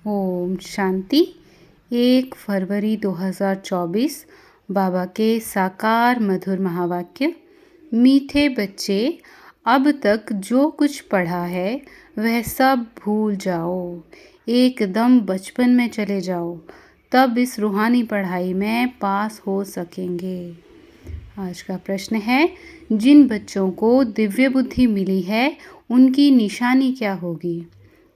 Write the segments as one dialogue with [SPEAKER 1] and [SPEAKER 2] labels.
[SPEAKER 1] ओम शांति। 1 फरवरी 2024 बाबा के साकार मधुर महावाक्य। मीठे बच्चे, अब तक जो कुछ पढ़ा है वह सब भूल जाओ, एकदम बचपन में चले जाओ, तब इस रूहानी पढ़ाई में पास हो सकेंगे। आज का प्रश्न है, जिन बच्चों को दिव्य बुद्धि मिली है उनकी निशानी क्या होगी?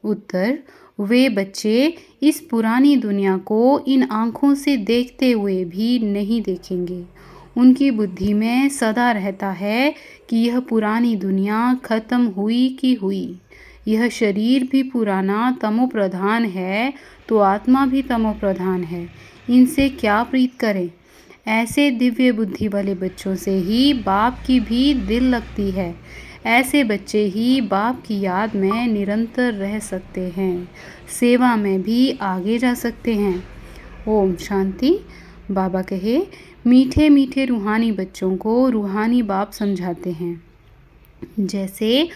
[SPEAKER 1] उत्तर, वे बच्चे इस पुरानी दुनिया को इन आँखों से देखते हुए भी नहीं देखेंगे। उनकी बुद्धि में सदा रहता है कि यह पुरानी दुनिया खत्म हुई कि हुई। यह शरीर भी पुराना तमोप्रधान है तो आत्मा भी तमोप्रधान है। इनसे क्या प्रीत करें? ऐसे दिव्य बुद्धि वाले बच्चों से ही बाप की भी दिल लगती है। ऐसे बच्चे ही बाप की याद में निरंतर रह सकते हैं, सेवा में भी आगे जा सकते हैं। ओम शांति। बाबा कहे, मीठे मीठे रूहानी बच्चों को रूहानी बाप समझाते हैं। जैसे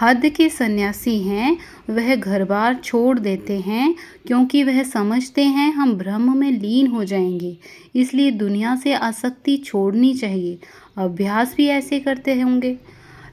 [SPEAKER 1] हद के सन्यासी हैं, वह घर बार छोड़ देते हैं क्योंकि वह समझते हैं हम ब्रह्म में लीन हो जाएंगे, इसलिए दुनिया से आसक्ति छोड़नी चाहिए। अभ्यास भी ऐसे करते होंगे।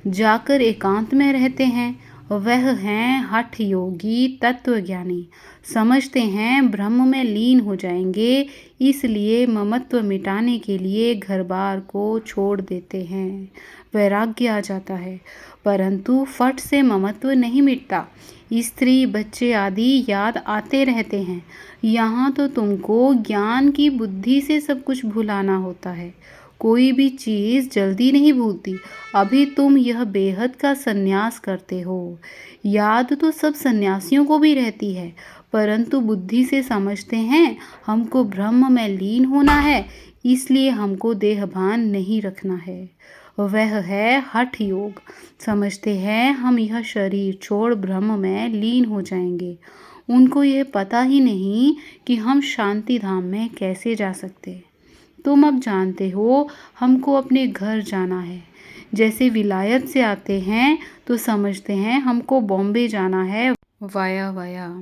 [SPEAKER 1] जाकर एकांत में रहते हैं, वह हैं हठ योगी तत्वज्ञानी। समझते हैं ब्रह्म में लीन हो जाएंगे, इसलिए ममत्व मिटाने के लिए घर बार को छोड़ देते हैं। वैराग्य आ जाता है, परंतु फट से ममत्व नहीं मिटता। स्त्री बच्चे आदि याद आते रहते हैं। यहाँ तो तुमको ज्ञान की बुद्धि से सब कुछ भुलाना होता है। कोई भी चीज़ जल्दी नहीं भूलती। अभी तुम यह बेहद का सन्यास करते हो। याद तो सब सन्यासियों को भी रहती है, परंतु बुद्धि से समझते हैं हमको ब्रह्म में लीन होना है, इसलिए हमको देहभान नहीं रखना है। वह है हठ योग। समझते हैं हम यह शरीर छोड़ ब्रह्म में लीन हो जाएंगे। उनको यह पता ही नहीं कि हम शांति धाम में कैसे जा सकते। तुम अब जानते हो हमको अपने घर जाना है। जैसे विलायत से आते हैं तो समझते हैं हमको बॉम्बे जाना है वाया वाया।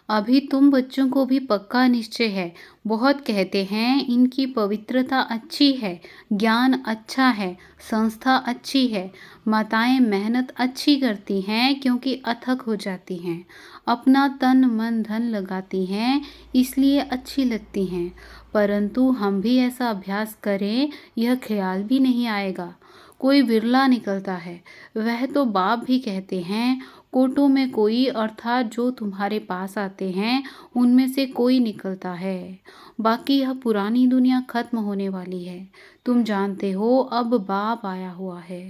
[SPEAKER 1] अभी तुम बच्चों को भी पक्का निश्चय है। बहुत कहते हैं इनकी पवित्रता अच्छी है, ज्ञान अच्छा है, संस्था अच्छी है, माताएं मेहनत अच्छी करती हैं क्योंकि अथक हो जाती हैं, अपना तन मन धन लगाती हैं, इसलिए अच्छी लगती हैं। परंतु हम भी ऐसा अभ्यास करें, यह ख्याल भी नहीं आएगा। कोई विरला निकलता है। वह तो बाप भी कहते हैं, कोटों में कोई अर्थात जो तुम्हारे पास आते हैं उनमें से कोई निकलता है। बाकी यह पुरानी दुनिया खत्म होने वाली है। तुम जानते हो अब बाप आया हुआ है।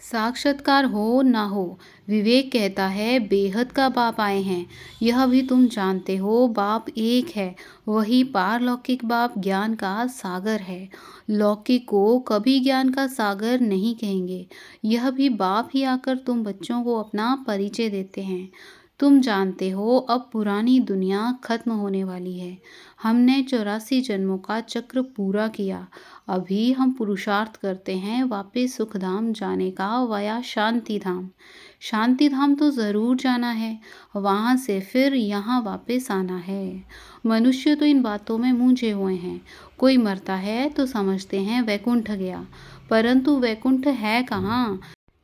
[SPEAKER 1] साक्षात्कार हो ना हो, विवेक कहता है बेहद का बाप आए हैं। यह भी तुम जानते हो बाप एक है। वही पारलौकिक बाप ज्ञान का सागर है। लौकिक को कभी ज्ञान का सागर नहीं कहेंगे। यह भी बाप ही आकर तुम बच्चों को अपना परिचय देते हैं। तुम जानते हो अब पुरानी दुनिया खत्म होने वाली है। हमने 84 जन्मों का चक्र पूरा किया। अभी हम पुरुषार्थ करते हैं वापस सुखधाम जाने का वया शांति धाम। शांति धाम तो ज़रूर जाना है, वहाँ से फिर यहाँ वापस आना है। मनुष्य तो इन बातों में मूंझे हुए हैं। कोई मरता है तो समझते हैं वैकुंठ गया, परंतु वैकुंठ है कहाँ?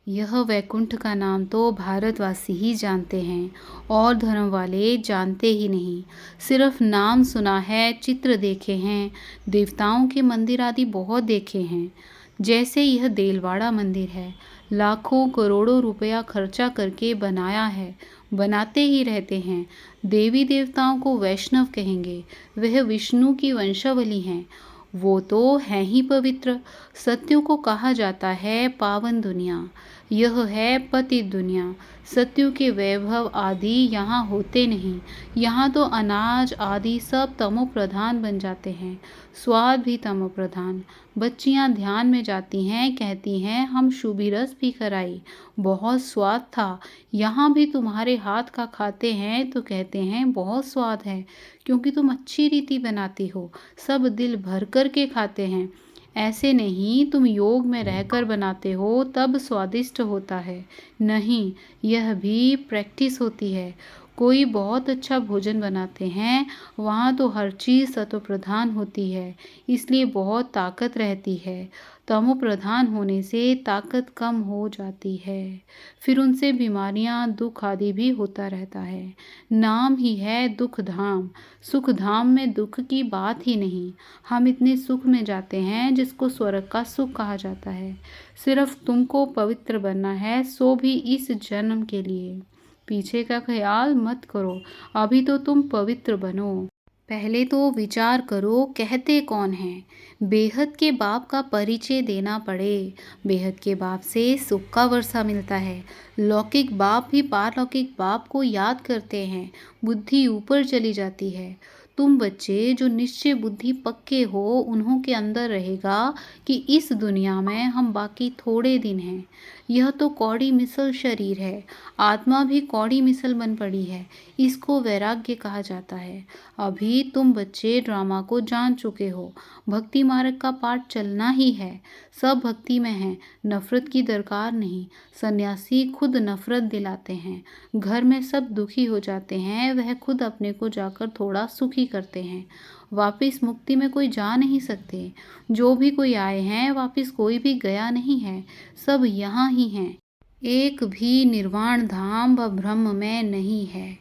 [SPEAKER 1] यह वैकुंठ का नाम तो भारतवासी ही जानते हैं और धर्म वाले जानते ही नहीं। सिर्फ नाम सुना है, चित्र देखे हैं, देवताओं के मंदिर आदि बहुत देखे हैं। जैसे यह देलवाड़ा मंदिर है, लाखों करोड़ों रुपया खर्चा करके बनाया है, बनाते ही रहते हैं। देवी देवताओं को वैष्णव कहेंगे, वह विष्णु की वंशावली हैं। वो तो हैं ही पवित्र। सत्यों को कहा जाता है पावन दुनिया। यह है पतित दुनिया। सत्यों के वैभव आदि यहाँ होते नहीं। यहाँ तो अनाज आदि सब तमो प्रधान बन जाते हैं, स्वाद भी तमो प्रधान। बच्चियाँ ध्यान में जाती हैं, कहती हैं हम शुभी रस भी कराई, बहुत स्वाद था। यहाँ भी तुम्हारे हाथ का खाते हैं तो कहते हैं बहुत स्वाद है, क्योंकि तुम अच्छी रीति बनाती हो, सब दिल भर कर के खाते हैं। ऐसे नहीं तुम योग में रहकर बनाते हो तब स्वादिष्ट होता है। नहीं, यह भी प्रैक्टिस होती है। कोई बहुत अच्छा भोजन बनाते हैं, वहाँ तो हर चीज़ सतो प्रधान होती है, इसलिए बहुत ताकत रहती है। तमो प्रधान होने से ताकत कम हो जाती है, फिर उनसे बीमारियाँ, दुख आदि भी होता रहता है। नाम ही है दुख धाम, सुख धाम में दुख की बात ही नहीं। हम इतने सुख में जाते हैं जिसको स्वर्ग का सुख कहा जाता है। सिर्फ तुमको पवित्र बनना है, सो भी इस जन्म के लिए। पीछे का ख्याल मत करो, अभी तो तुम पवित्र बनो। पहले तो विचार करो कहते कौन हैं। बेहद के बाप का परिचय देना पड़े। बेहद के बाप से सुख का वर्षा मिलता है। लौकिक बाप भी पारलौकिक बाप को याद करते हैं, बुद्धि ऊपर चली जाती है। तुम बच्चे जो निश्चय बुद्धि पक्के हो, उन्हों के अंदर रहेगा कि इस दुनिया में हम बाकी थोड़े दिन हैं। यह तो कौड़ी मिसल शरीर है, आत्मा भी कौड़ी मिसल बन पड़ी है, इसको वैराग्य कहा जाता है। अभी तुम बच्चे ड्रामा को जान चुके हो, भक्ति मार्ग का पाठ चलना ही है। सब भक्ति में है, नफरत की दरकार नहीं। सन्यासी खुद नफरत दिलाते हैं, घर में सब दुखी हो जाते हैं, वह खुद अपने को जाकर थोड़ा सुखी करते हैं। वापिस मुक्ति में कोई जा नहीं सकते। जो भी कोई आए हैं, वापिस कोई भी गया नहीं है, सब यहाँ ही हैं। एक भी निर्वाण धाम व ब्रह्म में नहीं है।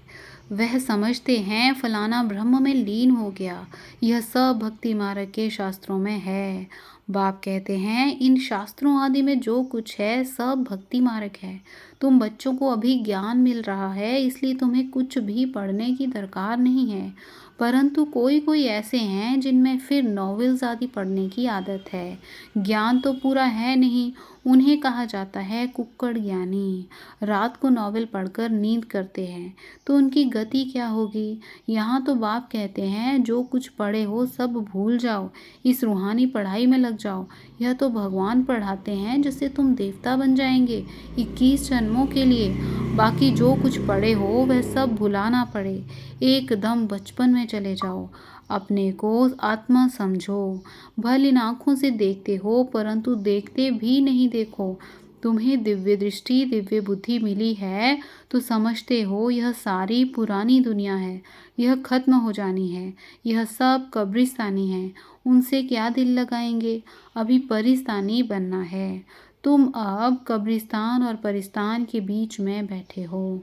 [SPEAKER 1] वह समझते हैं फलाना ब्रह्म में लीन हो गया। यह सब भक्ति मार्ग के शास्त्रों में है। बाप कहते हैं इन शास्त्रों आदि में जो कुछ है सब भक्ति मार्ग है। तुम बच्चों को अभी ज्ञान मिल रहा है, इसलिए तुम्हें कुछ भी पढ़ने की दरकार नहीं है। परंतु कोई कोई ऐसे हैं जिनमें फिर नॉवेल्स आदि पढ़ने की आदत है। ज्ञान तो पूरा है नहीं, उन्हें कहा जाता है कुक्कड़ ज्ञानी। रात को नॉवेल पढ़कर नींद करते हैं, तो उनकी गति क्या होगी। यहाँ तो बाप कहते हैं जो कुछ पढ़े हो सब भूल जाओ, इस रूहानी पढ़ाई में लग जाओ। यह तो भगवान पढ़ाते हैं जिससे तुम देवता बन जाएंगे 21 जन्मों के लिए। बाकी जो कुछ पढ़े हो वह सब भुलाना पड़े, एकदम बचपन में चले जाओ। अपने को आत्मा समझो। भल इन आँखों से देखते हो, परंतु देखते भी नहीं देखो। तुम्हें दिव्य दृष्टि, दिव्य बुद्धि मिली है तो समझते हो यह सारी पुरानी दुनिया है, यह खत्म हो जानी है। यह सब कब्रिस्तानी है, उनसे क्या दिल लगाएंगे। अभी परिस्तानी बनना है। तुम अब कब्रिस्तान और परिस्तान के बीच में बैठे हो।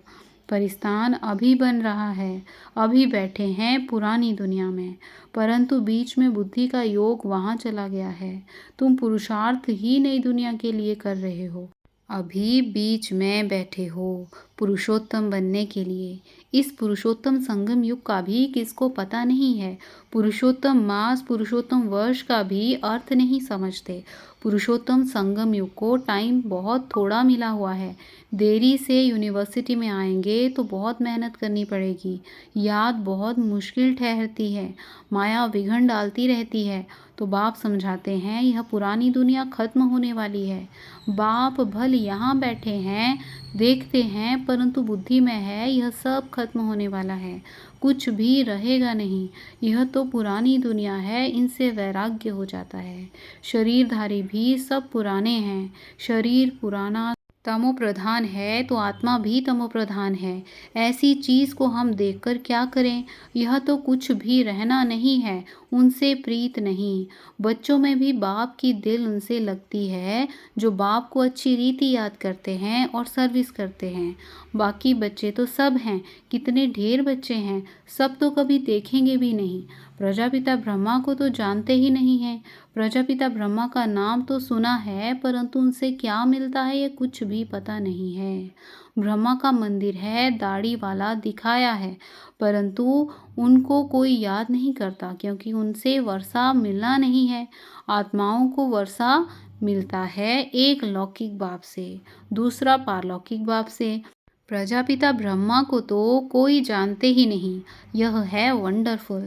[SPEAKER 1] परिस्तान अभी बन रहा है, अभी बैठे हैं पुरानी दुनिया में, परंतु बीच में बुद्धि का योग वहाँ चला गया है। तुम पुरुषार्थ ही नई दुनिया के लिए कर रहे हो, अभी बीच में बैठे हो पुरुषोत्तम बनने के लिए। इस पुरुषोत्तम संगम युग का भी किसको पता नहीं है। पुरुषोत्तम मास, पुरुषोत्तम वर्ष का भी अर्थ नहीं समझते। पुरुषोत्तम संगम युग को टाइम बहुत थोड़ा मिला हुआ है। देरी से यूनिवर्सिटी में आएंगे तो बहुत मेहनत करनी पड़ेगी, याद बहुत मुश्किल ठहरती है, माया विघन डालती रहती है। तो बाप समझाते हैं यह पुरानी दुनिया खत्म होने वाली है। बाप भल यहाँ बैठे हैं, देखते हैं, परंतु बुद्धि में है यह सब खत्म होने वाला है, कुछ भी रहेगा नहीं। यह तो पुरानी दुनिया है, इनसे वैराग्य हो जाता है। शरीरधारी भी सब पुराने हैं, शरीर पुराना तमो प्रधान है तो आत्मा भी तमो प्रधान है। ऐसी चीज़ को हम देखकर क्या करें। यह तो कुछ भी रहना नहीं है, उनसे प्रीत नहीं। बच्चों में भी बाप की दिल उनसे लगती है जो बाप को अच्छी रीति याद करते हैं और सर्विस करते हैं। बाकी बच्चे तो सब हैं, कितने ढेर बच्चे हैं, सब तो कभी देखेंगे भी नहीं। प्रजापिता ब्रह्मा को तो जानते ही नहीं हैं। प्रजापिता ब्रह्मा का नाम तो सुना है, परंतु उनसे क्या मिलता है ये कुछ भी पता नहीं है। ब्रह्मा का मंदिर है, दाढ़ी वाला दिखाया है, परंतु उनको कोई याद नहीं करता, क्योंकि उनसे वर्षा मिलना नहीं है। आत्माओं को वर्षा मिलता है एक लौकिक बाप से, दूसरा पारलौकिक बाप से। प्रजापिता ब्रह्मा को तो कोई जानते ही नहीं। यह है वंडरफुल।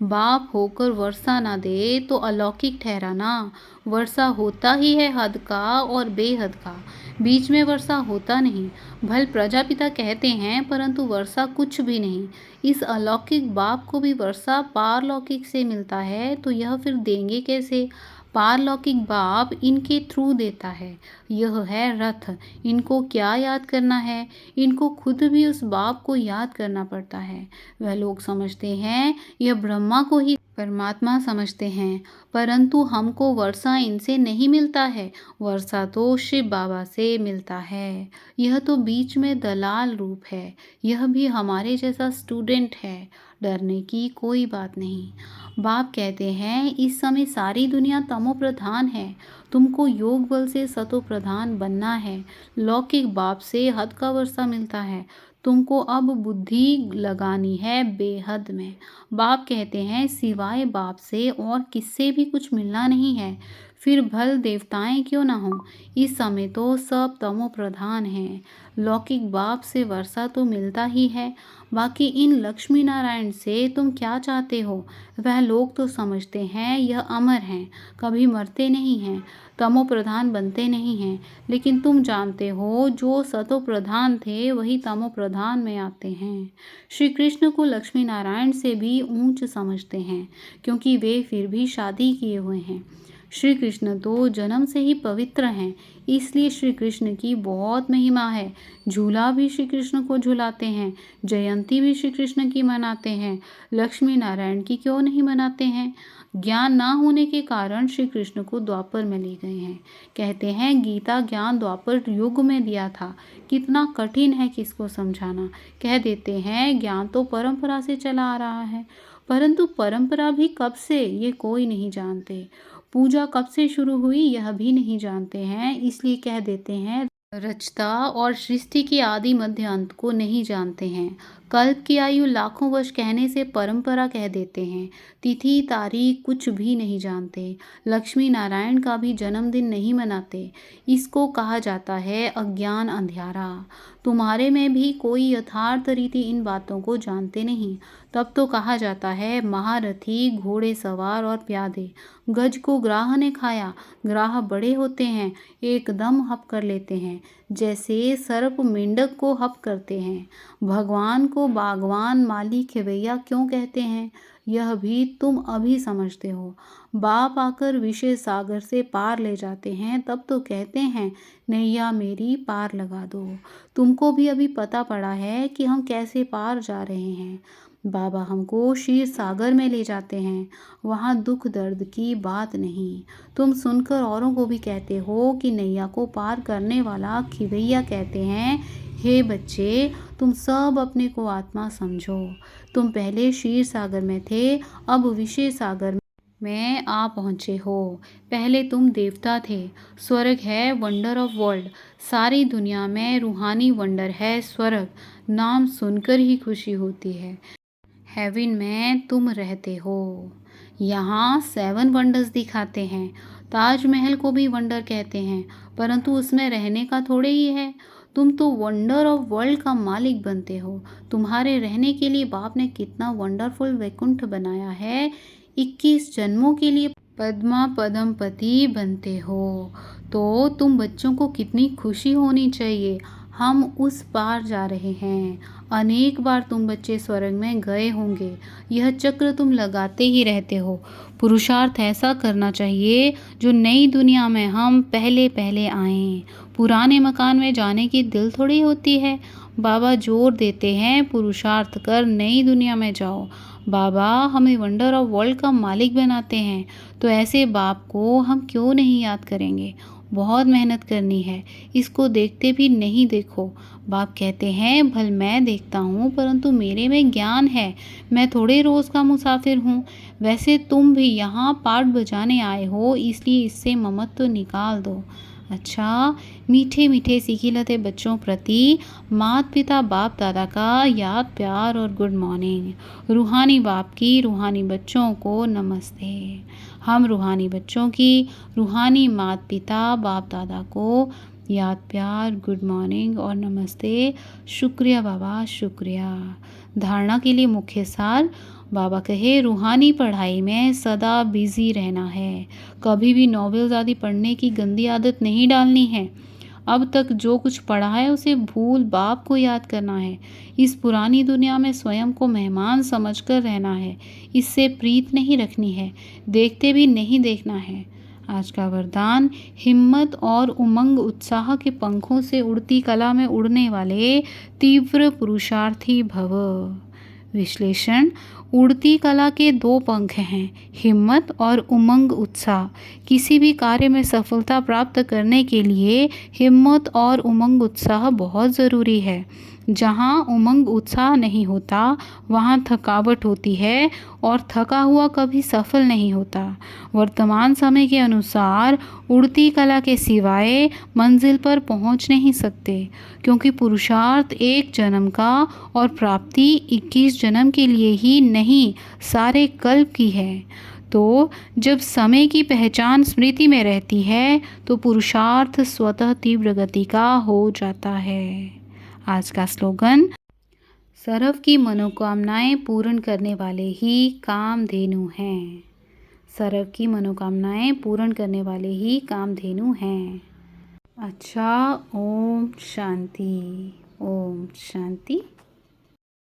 [SPEAKER 1] बाप होकर वर्षा ना दे तो अलौकिक ठहरा ना। वर्षा होता ही है हद का और बेहद का, बीच में वर्षा होता नहीं। भल प्रजापिता कहते हैं, परंतु वर्षा कुछ भी नहीं। इस अलौकिक बाप को भी वर्षा पारलौकिक से मिलता है, तो यह फिर देंगे कैसे। पारलौकिक बाप इनके थ्रू देता है, यह है रथ। इनको क्या याद करना है? इनको खुद भी उस बाप को याद करना पड़ता है। वह लोग समझते हैं यह ब्रह्मा को ही परमात्मा समझते हैं, परंतु हमको वर्षा इनसे नहीं मिलता है, वर्षा तो शिव बाबा से मिलता है। यह तो बीच में दलाल रूप है, यह भी हमारे जैसा स्टूडेंट है, डरने की कोई बात नहीं। बाप कहते हैं इस समय सारी दुनिया तमो प्रधान है, तुमको योग बल से सतो प्रधान बनना है। लौकिक बाप से हद का वर्षा मिलता है, तुमको अब बुद्धि लगानी है बेहद में। बाप कहते हैं सिवाय बाप से और किससे भी कुछ मिलना नहीं है, फिर भल देवताएं क्यों ना हो। इस समय तो सब तमो प्रधान हैं, लौकिक बाप से वर्षा तो मिलता ही है, बाकी इन लक्ष्मी नारायण से तुम क्या चाहते हो? वह लोग तो समझते हैं यह अमर हैं, कभी मरते नहीं हैं, तमो प्रधान बनते नहीं हैं, लेकिन तुम जानते हो जो सतो प्रधान थे वही तमो प्रधान में आते हैं। श्री कृष्ण को लक्ष्मी नारायण से भी ऊंच समझते हैं, क्योंकि वे फिर भी शादी किए हुए हैं। श्री कृष्ण तो जन्म से ही पवित्र हैं, इसलिए श्री कृष्ण की बहुत महिमा है। झूला भी श्री कृष्ण को झुलाते हैं, जयंती भी श्री कृष्ण की मनाते हैं, लक्ष्मी नारायण की क्यों नहीं मनाते हैं? ज्ञान ना होने के कारण श्री कृष्ण को द्वापर में ले गए हैं। कहते हैं गीता ज्ञान द्वापर युग में दिया था, कितना कठिन है किसको समझाना। कह देते हैं ज्ञान तो परंपरा से चला आ रहा है, परंतु परंपरा भी कब से ये कोई नहीं जानते। पूजा कब से शुरू हुई यह भी नहीं जानते हैं, इसलिए कह देते हैं रचता और सृष्टि की आदि मध्य अंत को नहीं जानते हैं। कल्प की आयु लाखों वर्ष कहने से परंपरा कह देते हैं, तिथि तारीख कुछ भी नहीं जानते, लक्ष्मी नारायण का भी जन्मदिन नहीं मनाते। इसको कहा जाता है अज्ञान अंधियारा। तुम्हारे में भी कोई यथार्थ रीति इन बातों को जानते नहीं, तब तो कहा जाता है महारथी घोड़े सवार और प्यादे। गज को ग्राह ने खाया, ग्राह बड़े होते हैं, एकदम हप कर लेते हैं, जैसे सर्प मेंढक को हप करते हैं। भगवान को बागवान माली खेवैया क्यों कहते हैं, यह भी तुम अभी समझते हो। बाप आकर विषय सागर से पार ले जाते हैं, तब तो कहते हैं नैया मेरी पार लगा दो। तुमको भी अभी पता पड़ा है कि हम कैसे पार जा रहे हैं। बाबा हमको क्षीर सागर में ले जाते हैं, वहाँ दुख दर्द की बात नहीं। तुम सुनकर औरों को भी कहते हो कि नैया को पार करने वाला खिवैया कहते हैं। हे बच्चे, तुम सब अपने को आत्मा समझो। तुम पहले क्षीर सागर में थे, अब विषय सागर में आ पहुँचे हो। पहले तुम देवता थे। स्वर्ग है वंडर ऑफ वर्ल्ड, सारी दुनिया में रूहानी वंडर है स्वर्ग, नाम सुनकर ही खुशी होती है। हेवन में तुम रहते हो। यहाँ 7 वंडर्स दिखाते हैं। ताजमहल को भी वंडर कहते हैं, परंतु उसमें रहने का थोड़े ही है। तुम तो वंडर ऑफ वर्ल्ड का मालिक बनते हो। तुम्हारे रहने के लिए बाप ने कितना वंडरफुल वैकुंठ बनाया है। 21 जन्मों के लिए पद्मा पदमपति बनते हो, तो तुम बच्चों को कितनी खुशी होनी चाहिए। हम उस पार जा रहे हैं। अनेक बार तुम बच्चे स्वर्ग में गए होंगे, यह चक्र तुम लगाते ही रहते हो। पुरुषार्थ ऐसा करना चाहिए जो नई दुनिया में हम पहले पहले आएं। पुराने मकान में जाने की दिल थोड़ी होती है। बाबा जोर देते हैं पुरुषार्थ कर नई दुनिया में जाओ। बाबा हमें वंडर ऑफ वर्ल्ड का मालिक बनाते हैं, तो ऐसे बाप को हम क्यों नहीं याद करेंगे। बहुत मेहनत करनी है, इसको देखते भी नहीं देखो। बाप कहते हैं भल मैं देखता हूँ, परंतु मेरे में ज्ञान है, मैं थोड़े रोज़ का मुसाफिर हूँ। वैसे तुम भी यहाँ पाठ बजाने आए हो, इसलिए इससे ममत्व निकाल दो। अच्छा, मीठे मीठे सीखिलते बच्चों प्रति माता पिता बाप दादा का याद प्यार और गुड मॉर्निंग। रूहानी बाप की रूहानी बच्चों को नमस्ते। हम रूहानी बच्चों की रूहानी माता पिता बाप दादा को याद प्यार गुड मॉर्निंग और नमस्ते। शुक्रिया बाबा, शुक्रिया। धारणा के लिए मुख्य सार बाबा कहे रूहानी पढ़ाई में सदा बिजी रहना है, कभी भी नॉवेल्स आदि पढ़ने की गंदी आदत नहीं डालनी है। अब तक जो कुछ पढ़ा है उसे भूल बाप को याद करना है। इस पुरानी दुनिया में स्वयं को मेहमान समझकर रहना है, इससे प्रीत नहीं रखनी है, देखते भी नहीं देखना है। आज का वरदान, हिम्मत और उमंग उत्साह के पंखों से उड़ती कला में उड़ने वाले तीव्र पुरुषार्थी भव। विश्लेषण, उड़ती कला के दो पंख हैं, हिम्मत और उमंग उत्साह। किसी भी कार्य में सफलता प्राप्त करने के लिए हिम्मत और उमंग उत्साह बहुत ज़रूरी है। जहाँ उमंग उत्साह नहीं होता वहाँ थकावट होती है और थका हुआ कभी सफल नहीं होता। वर्तमान समय के अनुसार उड़ती कला के सिवाय मंजिल पर पहुँच नहीं सकते, क्योंकि पुरुषार्थ एक जन्म का और प्राप्ति 21 जन्म के लिए ही नहीं, सारे कल्प की है। तो जब समय की पहचान स्मृति में रहती है तो पुरुषार्थ स्वतः तीव्र गति का हो जाता है। आज का स्लोगन, सर्व की मनोकामनाएं पूर्ण करने वाले ही कामधेनु हैं। सर्व की मनोकामनाएं पूर्ण करने वाले ही कामधेनु हैं। अच्छा, ओम शांति, ओम शांति।